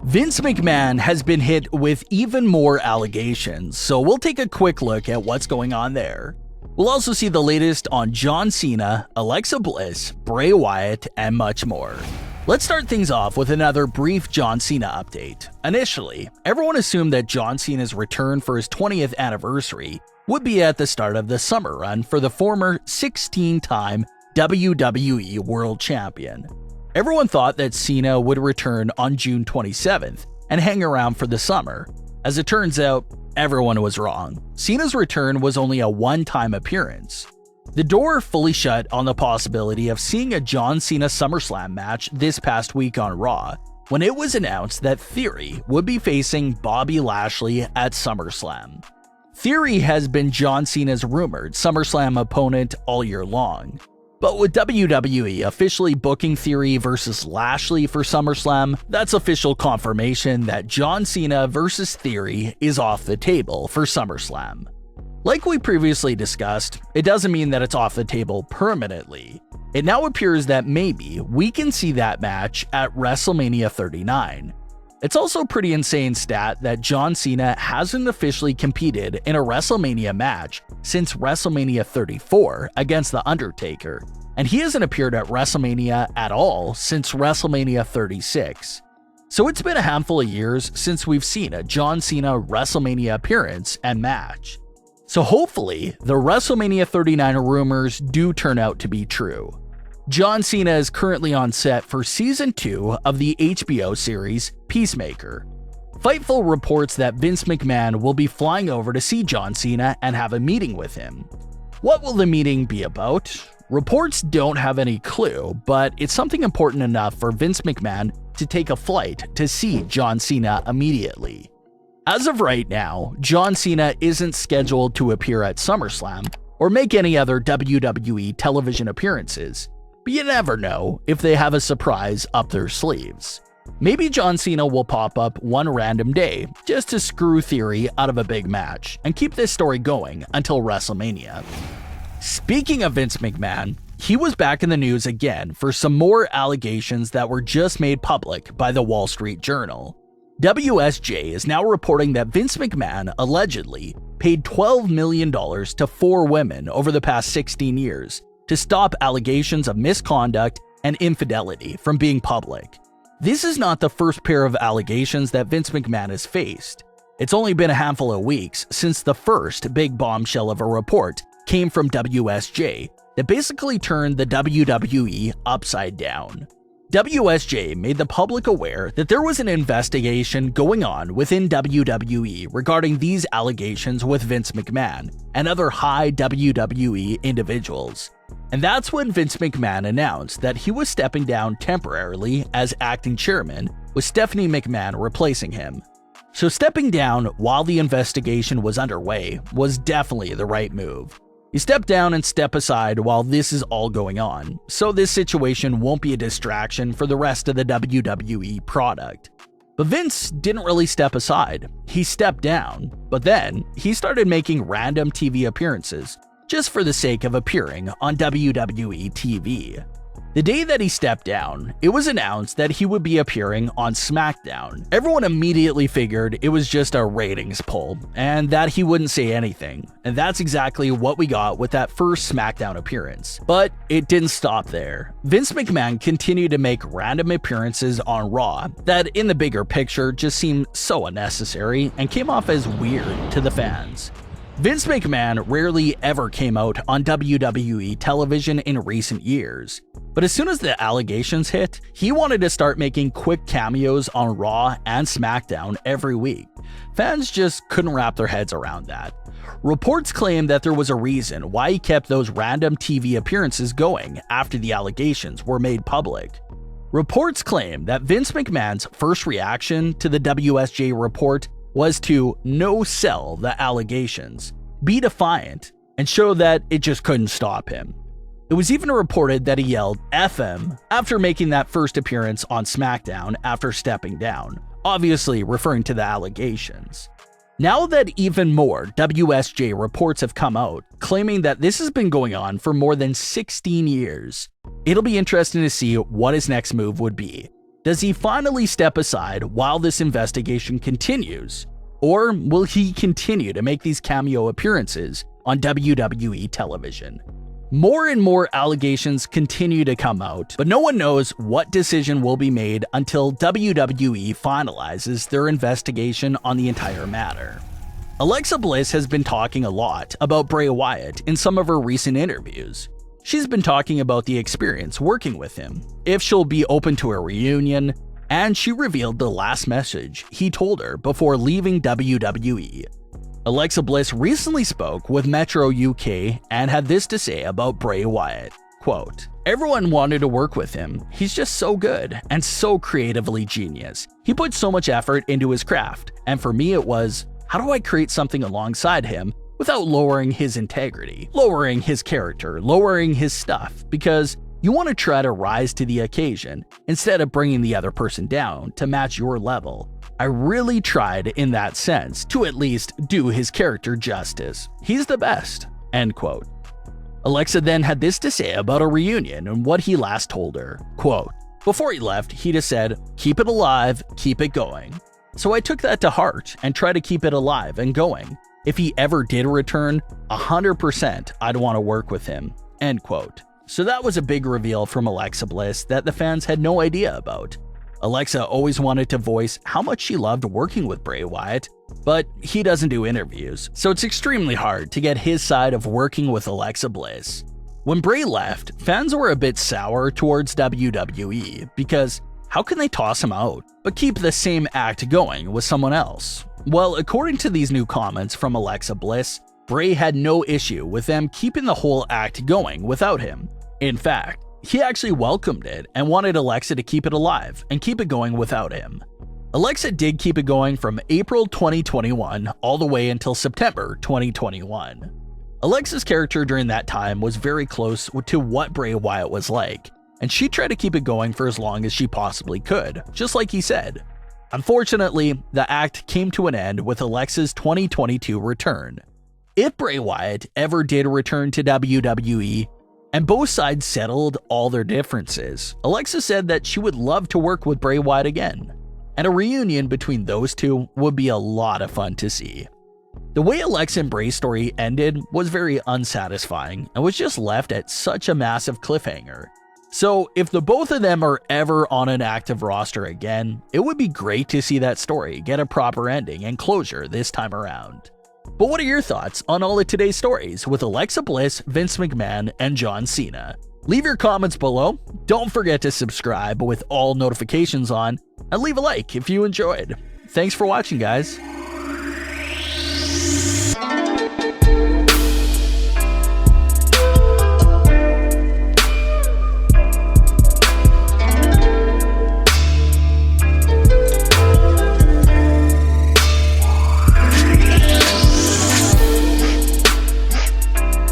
Vince McMahon has been hit with even more allegations, so we'll take a quick look at what's going on there. We'll also see the latest on John Cena, Alexa Bliss, Bray Wyatt, and much more. Let's start things off with another brief John Cena update. Initially, everyone assumed that John Cena's return for his 20th anniversary would be at the start of the summer run for the former 16-time WWE World Champion. Everyone thought that Cena would return on June 27th and hang around for the summer. As it turns out, everyone was wrong. Cena's return was only a one-time appearance. The door fully shut on the possibility of seeing a John Cena Summerslam match this past week on Raw, when it was announced that Theory would be facing Bobby Lashley at SummerSlam. Theory has been John Cena's rumored SummerSlam opponent all year long. But with WWE officially booking Theory versus Lashley for SummerSlam, that's official confirmation that John Cena versus Theory is off the table for SummerSlam. Like we previously discussed, it doesn't mean that it's off the table permanently. It now appears that maybe we can see that match at WrestleMania 39. It's also a pretty insane stat that John Cena hasn't officially competed in a WrestleMania match since WrestleMania 34 against The Undertaker, and he hasn't appeared at WrestleMania at all since WrestleMania 36. So it's been a handful of years since we've seen a John Cena WrestleMania appearance and match. So hopefully, the WrestleMania 39 rumors do turn out to be true. John Cena is currently on set for Season 2 of the HBO series Peacemaker. Fightful reports that Vince McMahon will be flying over to see John Cena and have a meeting with him. What will the meeting be about? Reports don't have any clue, but it's something important enough for Vince McMahon to take a flight to see John Cena immediately. As of right now, John Cena isn't scheduled to appear at SummerSlam or make any other WWE television appearances. But you never know if they have a surprise up their sleeves. Maybe John Cena will pop up one random day just to screw Theory out of a big match and keep this story going until WrestleMania. Speaking of Vince McMahon, he was back in the news again for some more allegations that were just made public by the Wall Street Journal. WSJ is now reporting that Vince McMahon allegedly paid $12 million to 4 women over the past 16 years to stop allegations of misconduct and infidelity from being public. This is not the first pair of allegations that Vince McMahon has faced. It's only been a handful of weeks since the first big bombshell of a report came from WSJ that basically turned the WWE upside down. WSJ made the public aware that there was an investigation going on within WWE regarding these allegations with Vince McMahon and other high WWE individuals. And that's when Vince McMahon announced that he was stepping down temporarily as acting chairman, with Stephanie McMahon replacing him. So stepping down while the investigation was underway was definitely the right move. You step down and step aside while this is all going on, so this situation won't be a distraction for the rest of the WWE product. But Vince didn't really step aside. He stepped down, but then he started making random TV appearances just for the sake of appearing on WWE TV. The day that he stepped down, it was announced that he would be appearing on SmackDown. Everyone immediately figured it was just a ratings pull, and that he wouldn't say anything. And that's exactly what we got with that first SmackDown appearance. But it didn't stop there. Vince McMahon continued to make random appearances on Raw that, in the bigger picture, just seemed so unnecessary and came off as weird to the fans. Vince McMahon rarely ever came out on WWE television in recent years, but as soon as the allegations hit, he wanted to start making quick cameos on Raw and SmackDown every week. Fans just couldn't wrap their heads around that. Reports claim that there was a reason why he kept those random TV appearances going after the allegations were made public. Reports claim that Vince McMahon's first reaction to the WSJ report was to no-sell the allegations, be defiant, and show that it just couldn't stop him. It was even reported that he yelled "F him" after making that first appearance on SmackDown after stepping down, obviously referring to the allegations. Now that even more WSJ reports have come out, claiming that this has been going on for more than 16 years, it'll be interesting to see what his next move would be. Does he finally step aside while this investigation continues? Or will he continue to make these cameo appearances on WWE television? More and more allegations continue to come out, but no one knows what decision will be made until WWE finalizes their investigation on the entire matter. Alexa Bliss has been talking a lot about Bray Wyatt in some of her recent interviews. She's been talking about the experience working with him, if she'll be open to a reunion, and she revealed the last message he told her before leaving WWE. Alexa Bliss recently spoke with Metro UK and had this to say about Bray Wyatt, quote, "Everyone wanted to work with him. He's just so good and so creatively genius. He put so much effort into his craft, and for me it was, how do I create something alongside him without lowering his integrity, lowering his character, lowering his stuff, because you want to try to rise to the occasion instead of bringing the other person down to match your level. I really tried in that sense to at least do his character justice. He's the best." End quote. Alexa then had this to say about a reunion and what he last told her, quote, "Before he left, he just said, keep it alive, keep it going. So I took that to heart and tried to keep it alive and going. If he ever did return, 100% I'd want to work with him." End quote. So that was a big reveal from Alexa Bliss that the fans had no idea about. Alexa always wanted to voice how much she loved working with Bray Wyatt, but he doesn't do interviews, so it's extremely hard to get his side of working with Alexa Bliss. When Bray left, fans were a bit sour towards WWE because how can they toss him out, but keep the same act going with someone else? Well, according to these new comments from Alexa Bliss, Bray had no issue with them keeping the whole act going without him. In fact, he actually welcomed it and wanted Alexa to keep it alive and keep it going without him. Alexa did keep it going from April 2021 all the way until September 2021. Alexa's character during that time was very close to what Bray Wyatt was like, and she tried to keep it going for as long as she possibly could, just like he said. Unfortunately, the act came to an end with Alexa's 2022 return. If Bray Wyatt ever did return to WWE, and both sides settled all their differences, Alexa said that she would love to work with Bray Wyatt again, and a reunion between those two would be a lot of fun to see. The way Alexa and Bray's story ended was very unsatisfying and was just left at such a massive cliffhanger. So if the both of them are ever on an active roster again, it would be great to see that story get a proper ending and closure this time around. But what are your thoughts on all of today's stories with Alexa Bliss, Vince McMahon, and John Cena? Leave your comments below, don't forget to subscribe with all notifications on, and leave a like if you enjoyed. Thanks for watching, guys.